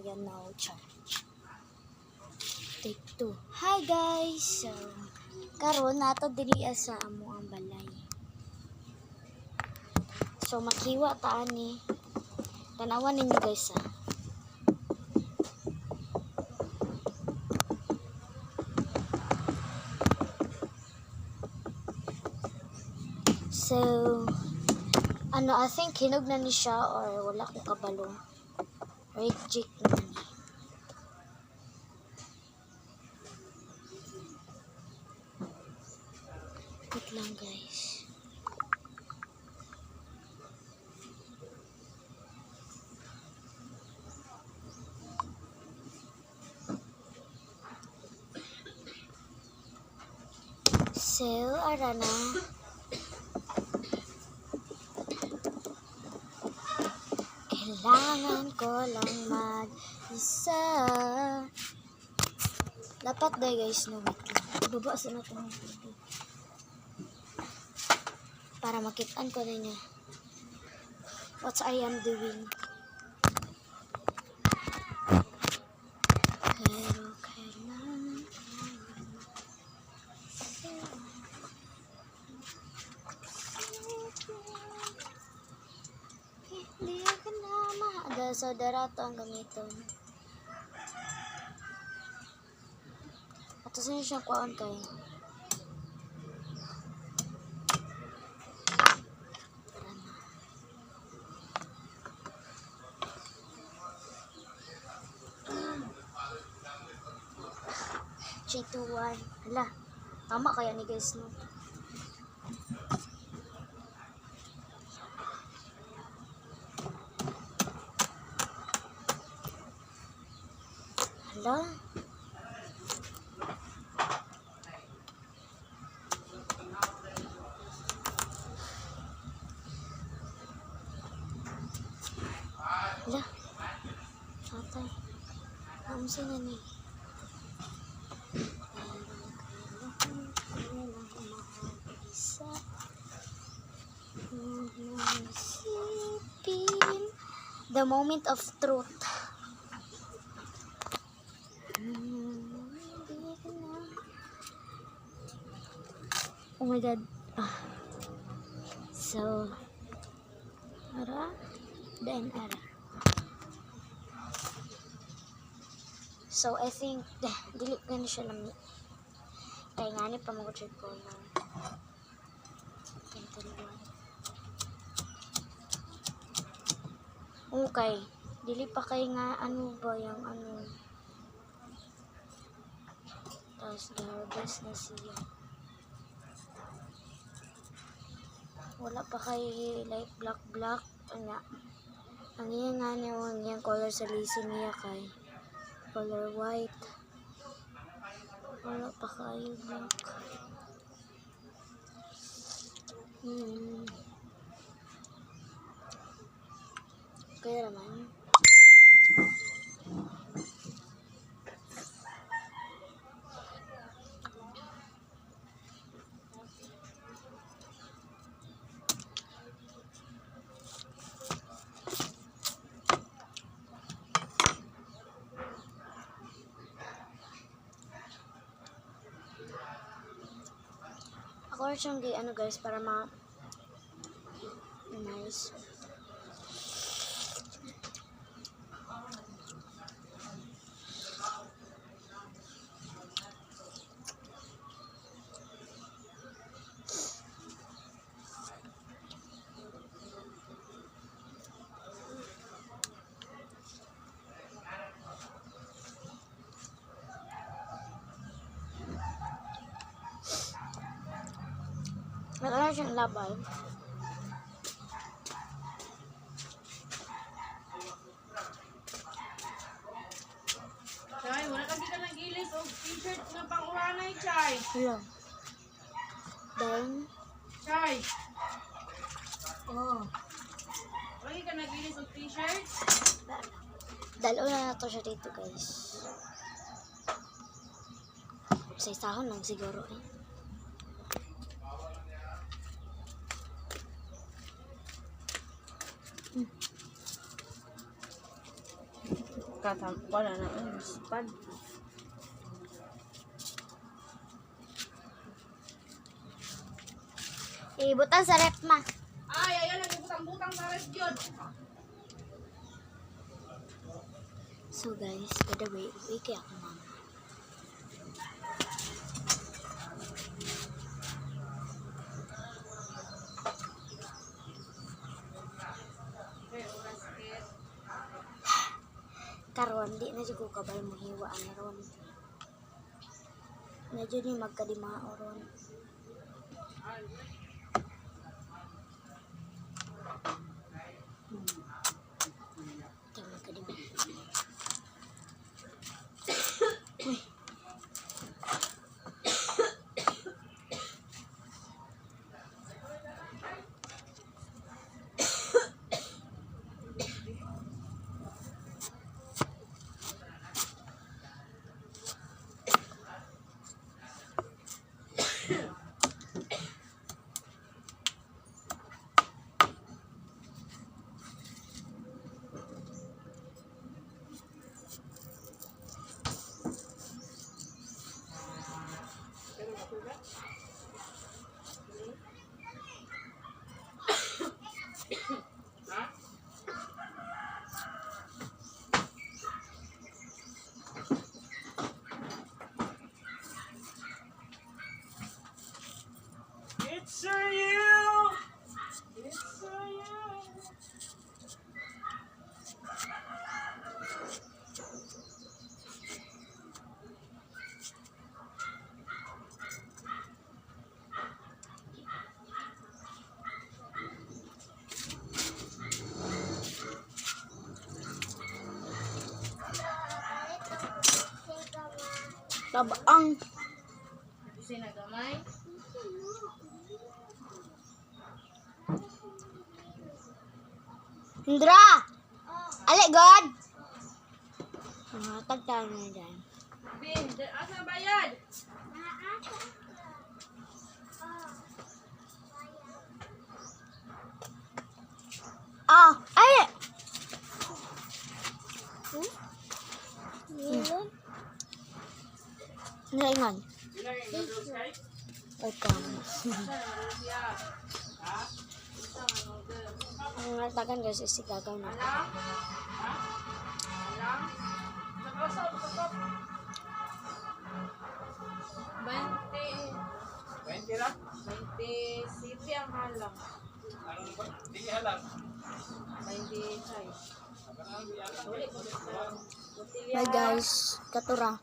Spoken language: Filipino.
kaya no charge. Take 2. Hi guys! So, karon nato diri sa amo ang balay. So, makiwa taan ni. Tanawan ninyo guys ha. So, I think hinog na ni siya or wala ko kabalo. Reject naman ni. Wait lang guys. So, ara na. Kailangan ko lang mag-isa. Dapat dahil guys, no, wait lang. Ibaba sa natin ng video. Para makitaan ko na niya. What I am doing. Pero kailangan hindi ka na mahal. Saudara to ang gamiton. At saan siya kuhaan kayo? G21. Hala, tama kaya ni guys, no? Hala. Hala. Atay. Namusin na ni. The moment of truth. Oh my god. So, ara, then ara. So, I think, dili ka na siya lami. Kaya nga ni pa mag-check ko na. Okay. Dili pa kay nga ano ba yung ano. Tapos harvest na siya. Wala pa kay like black. Ano. Ang iya nga niya yung color sa lisi niya kay color white. Wala pa kayo black. Kaya naman. Ako rin siyang ano guys para nice. Wala siyang labay. Chay, wala kami ka ng gilis o t-shirt nga pang-uranay, Chay. Hello. Then, Chay, oh. wala ka ng gilis o t-shirt? Dalaw na to siya dito guys. Sa isahon lang siguro eh. Katam, wala na ang spad. Ibutan sa rep ma. Ay, ayan, nagbutang-butang sa res yun. So guys, by the way, uwi kaya ako mama. Karon di na jud ko kabay mo hiwaan na ron. Medyo ni magkadimao ron. Ito magkadimao. Uy. It's for you! It's for you! Tabaang. Sinagamay? Indra! Ali, God! Tagtaan na dyan. Bin, asa bayad? Ah! Ay! Milon? Naingon. Ay, kamas. Ang natagan kasi si gagaw na. Alam? Ha? Alam? Nakasap, nakasap. 20 lang? 20 city ang halang. Anong ba? Hindi halang. 26. Bye guys. Katura.